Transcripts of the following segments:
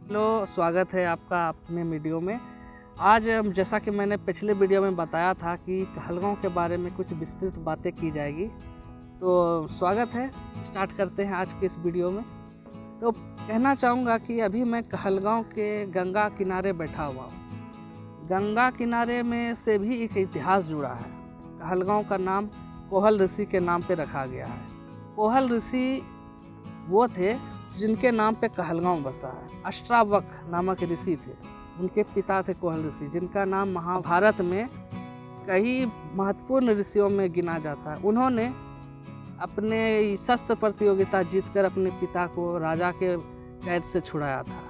Hello, स्वागत है आपका अपने वीडियो में। आज जैसा कि मैंने पिछले वीडियो में बताया था कि कहलगाँव के बारे में कुछ विस्तृत बातें की जाएगी, तो स्वागत है। स्टार्ट करते हैं आज के इस वीडियो में। तो कहना चाहूँगा कि अभी मैं कहलगाँव के गंगा किनारे बैठा हुआ हूँ। गंगा किनारे में से भी एक इतिहास जुड़ा है। कहलगाँव का नाम कोहल ऋषि के नाम पे रखा गया है। कोहल ऋषि वो थे जिनके नाम पे कहलगाँव बसा है। अष्टावक नामक ऋषि थे, उनके पिता थे कोहल ऋषि, जिनका नाम महाभारत में कई महत्वपूर्ण ऋषियों में गिना जाता है। उन्होंने अपने शस्त्र प्रतियोगिता जीतकर अपने पिता को राजा के कैद से छुड़ाया था।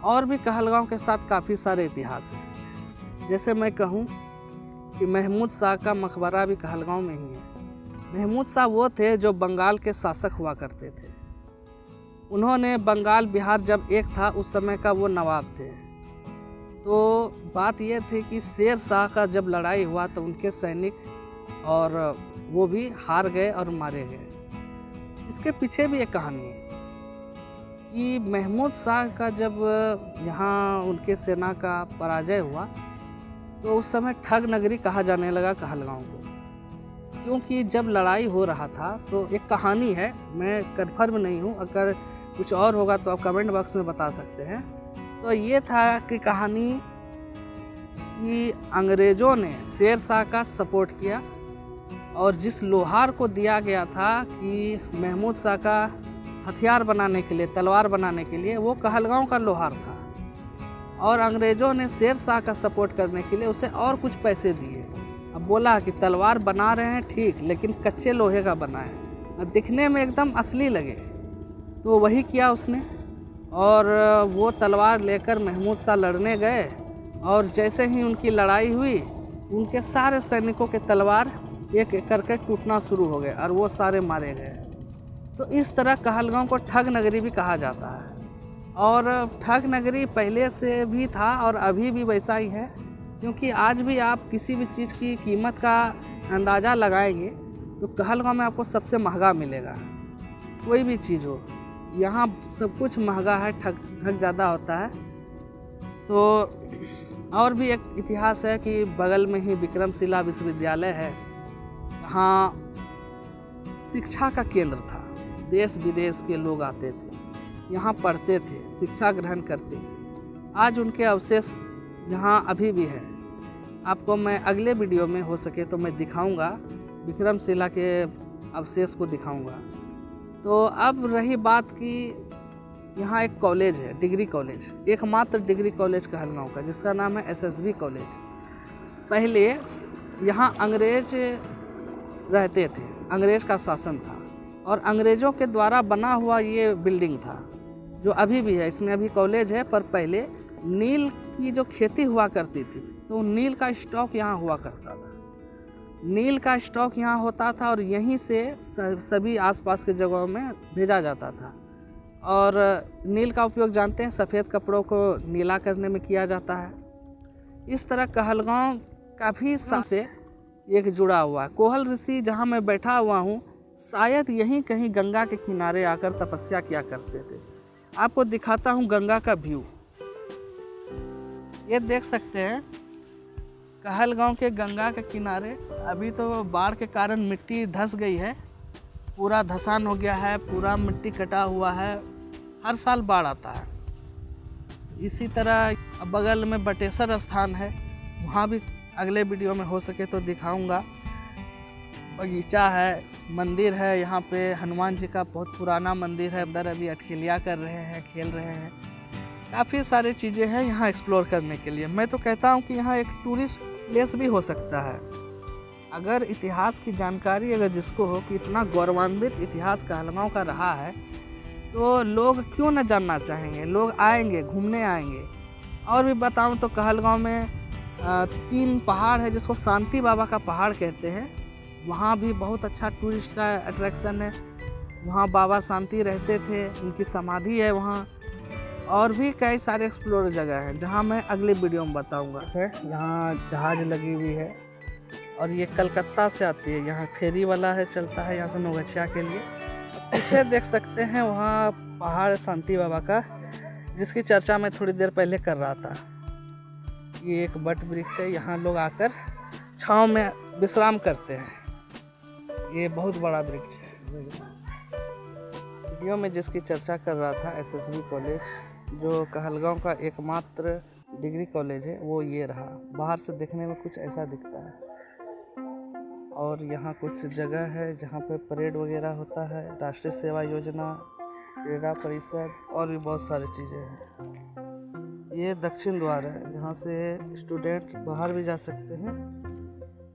और भी कहलगाँव के साथ काफ़ी सारे इतिहास हैं। जैसे मैं कहूँ कि महमूद शाह का मकबरा भी कहलगाँव में ही है। महमूद शाह वो थे जो बंगाल के शासक हुआ करते थे। उन्होंने बंगाल बिहार जब एक था उस समय का वो नवाब थे। तो बात ये थी कि शेर शाह का जब लड़ाई हुआ तो उनके सैनिक और वो भी हार गए और मारे गए। इसके पीछे भी एक कहानी है कि महमूद शाह का जब यहाँ उनके सेना का पराजय हुआ तो उस समय ठग नगरी कहा जाने लगा कहलगाँव को, क्योंकि जब लड़ाई हो रहा था तो एक कहानी है, मैं कन्फर्म नहीं हूँ, अगर कुछ और होगा तो आप कमेंट बॉक्स में बता सकते हैं। तो ये था कि कहानी कि अंग्रेज़ों ने शेर शाह का सपोर्ट किया और जिस लोहार को दिया गया था कि महमूद शाह का हथियार बनाने के लिए, तलवार बनाने के लिए, वो कहलगाँव का लोहार था। और अंग्रेज़ों ने शेर शाह का सपोर्ट करने के लिए उसे और कुछ पैसे दिए। अब बोला कि तलवार बना रहे हैं ठीक, लेकिन कच्चे लोहे का बनाए और दिखने में एकदम असली लगे। तो वही किया उसने और वो तलवार लेकर महमूद शाह लड़ने गए और जैसे ही उनकी लड़ाई हुई उनके सारे सैनिकों के तलवार एक एक करके टूटना शुरू हो गए और वो सारे मारे गए। तो इस तरह कहलगाँव को ठग नगरी भी कहा जाता है। और ठग नगरी पहले से भी था और अभी भी वैसा ही है, क्योंकि आज भी आप किसी भी चीज़ की कीमत का अंदाज़ा लगाएंगे तो कहलगाँव में आपको सबसे महंगा मिलेगा। कोई भी चीज़ हो, यहाँ सब कुछ महंगा है, ठग ज़्यादा होता है। तो और भी एक इतिहास है कि बगल में ही विक्रमशिला विश्वविद्यालय है। यहाँ शिक्षा का केंद्र था, देश विदेश के लोग आते थे, यहाँ पढ़ते थे, शिक्षा ग्रहण करते थे। आज उनके अवशेष यहाँ अभी भी है। आपको मैं अगले वीडियो में हो सके तो मैं दिखाऊंगा, विक्रमशिला के अवशेष को दिखाऊंगा। तो अब रही बात कि यहाँ एक कॉलेज है, डिग्री कॉलेज, एकमात्र डिग्री कॉलेज कहलगाँव का, जिसका नाम है एसएसबी कॉलेज। पहले यहाँ अंग्रेज रहते थे, अंग्रेज का शासन था और अंग्रेज़ों के द्वारा बना हुआ ये बिल्डिंग था जो अभी भी है। इसमें अभी कॉलेज है, पर पहले नील की जो खेती हुआ करती थी तो नील का स्टॉक यहाँ हुआ करता था। नील का स्टॉक यहाँ होता था और यहीं से सभी आसपास के जगहों में भेजा जाता था। और नील का उपयोग जानते हैं, सफ़ेद कपड़ों को नीला करने में किया जाता है। इस तरह कहलगाँव काफ़ी साल से एक जुड़ा हुआ है। कोहल ऋषि जहाँ मैं बैठा हुआ हूँ, शायद यहीं कहीं गंगा के किनारे आकर तपस्या किया करते थे। आपको दिखाता हूँ गंगा का व्यू। ये देख सकते हैं कहलगाँव के गंगा के किनारे। अभी तो बाढ़ के कारण मिट्टी धंस गई है, पूरा धंसान हो गया है, पूरा मिट्टी कटा हुआ है। हर साल बाढ़ आता है। इसी तरह बगल में बटेश्वर स्थान है, वहाँ भी अगले वीडियो में हो सके तो दिखाऊंगा। बगीचा है, मंदिर है, यहाँ पे हनुमान जी का बहुत पुराना मंदिर है। अंदर अभी अठखेलिया कर रहे हैं, खेल रहे हैं। काफ़ी सारी चीज़ें हैं यहाँ एक्सप्लोर करने के लिए। मैं तो कहता हूँ कि यहाँ एक टूरिस्ट प्लेस भी हो सकता है। अगर इतिहास की जानकारी अगर जिसको हो कि इतना गौरवान्वित इतिहास कहलगाँव का रहा है तो लोग क्यों न जानना चाहेंगे, लोग आएंगे, घूमने आएंगे। और भी बताऊँ तो कहलगाँव में 3 पहाड़ है जिसको शांति बाबा का पहाड़ कहते हैं। वहाँ भी बहुत अच्छा टूरिस्ट का अट्रैक्शन है। वहाँ बाबा शांति रहते थे, उनकी समाधि है वहाँ। और भी कई सारे एक्सप्लोर जगह हैं जहाँ मैं अगले वीडियो में बताऊँगा। यहाँ जहाज़ लगी हुई है और ये कलकत्ता से आती है। यहाँ फेरी वाला है, चलता है यहाँ से नौगछिया के लिए। पीछे देख सकते हैं वहाँ पहाड़ शांति बाबा का। जिसकी चर्चा मैं थोड़ी देर पहले कर रहा था। ये एक बट वृक्ष है, यहाँ लोग आकर छांव में विश्राम करते हैं। ये बहुत बड़ा वृक्ष है। वीडियो में जिसकी चर्चा कर रहा था, एसएसबी कॉलेज, जो कहलगांव का एकमात्र डिग्री कॉलेज है, वो ये रहा। बाहर से देखने में कुछ ऐसा दिखता है। और यहाँ कुछ जगह है जहाँ पे परेड वगैरह होता है, राष्ट्रीय सेवा योजना, क्रीड़ा परिषद और भी बहुत सारी चीज़ें हैं। ये दक्षिण द्वार है, यहाँ से स्टूडेंट बाहर भी जा सकते हैं।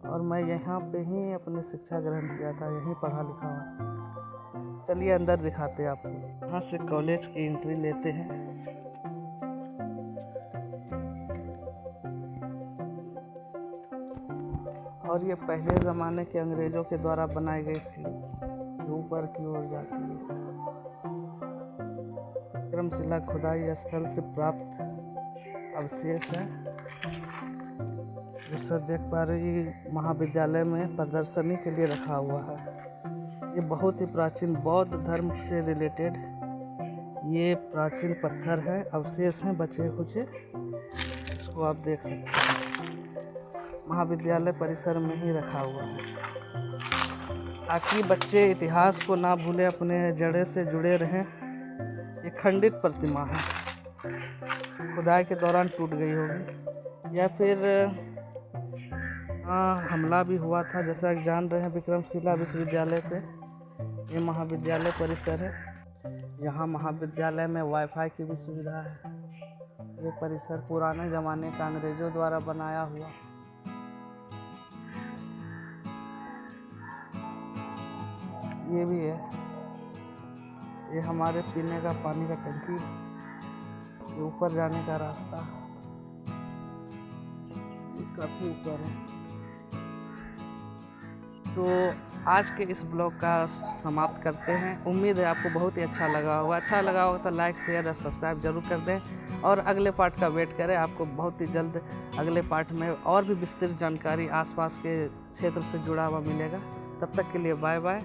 और मैं यहाँ पे ही अपनी शिक्षा ग्रहण किया था, यहीं पढ़ा लिखा हुआ। चलिए अंदर दिखाते हैं आपको। यहाँ से कॉलेज की एंट्री लेते हैं। और ये पहले ज़माने के अंग्रेज़ों के द्वारा बनाई गई सीढ़ी ऊपर की ओर जाती है। विक्रमशिला खुदाई स्थल से प्राप्त अवशेष है। जैसा देख पा रहे, महाविद्यालय में प्रदर्शनी के लिए रखा हुआ है। ये बहुत ही प्राचीन बौद्ध धर्म से रिलेटेड ये प्राचीन पत्थर है, अवशेष हैं बचे कुछ, इसको आप देख सकते हैं। महाविद्यालय परिसर में ही रखा हुआ है ताकि बच्चे इतिहास को ना भूलें, अपने जड़े से जुड़े रहें। ये खंडित प्रतिमा है, खुदाई के दौरान टूट गई होगी या फिर हमला भी हुआ था, जैसा कि जान रहे हैं विक्रमशिला विश्वविद्यालय पे। ये महाविद्यालय परिसर है। यहाँ महाविद्यालय में वाईफाई की भी सुविधा है। ये परिसर पुराने ज़माने का अंग्रेज़ों द्वारा बनाया हुआ। ये भी है, ये हमारे पीने का पानी का टंकी, ये ऊपर जाने का रास्ता काफ़ी ऊपर है। तो आज के इस ब्लॉग का समाप्त करते हैं। उम्मीद है आपको बहुत ही अच्छा लगा होगा। अच्छा लगा होगा तो लाइक, शेयर और सब्सक्राइब जरूर कर दें और अगले पार्ट का वेट करें। आपको बहुत ही जल्द अगले पार्ट में और भी विस्तृत जानकारी आसपास के क्षेत्र से जुड़ा हुआ मिलेगा। तब तक के लिए बाय बाय।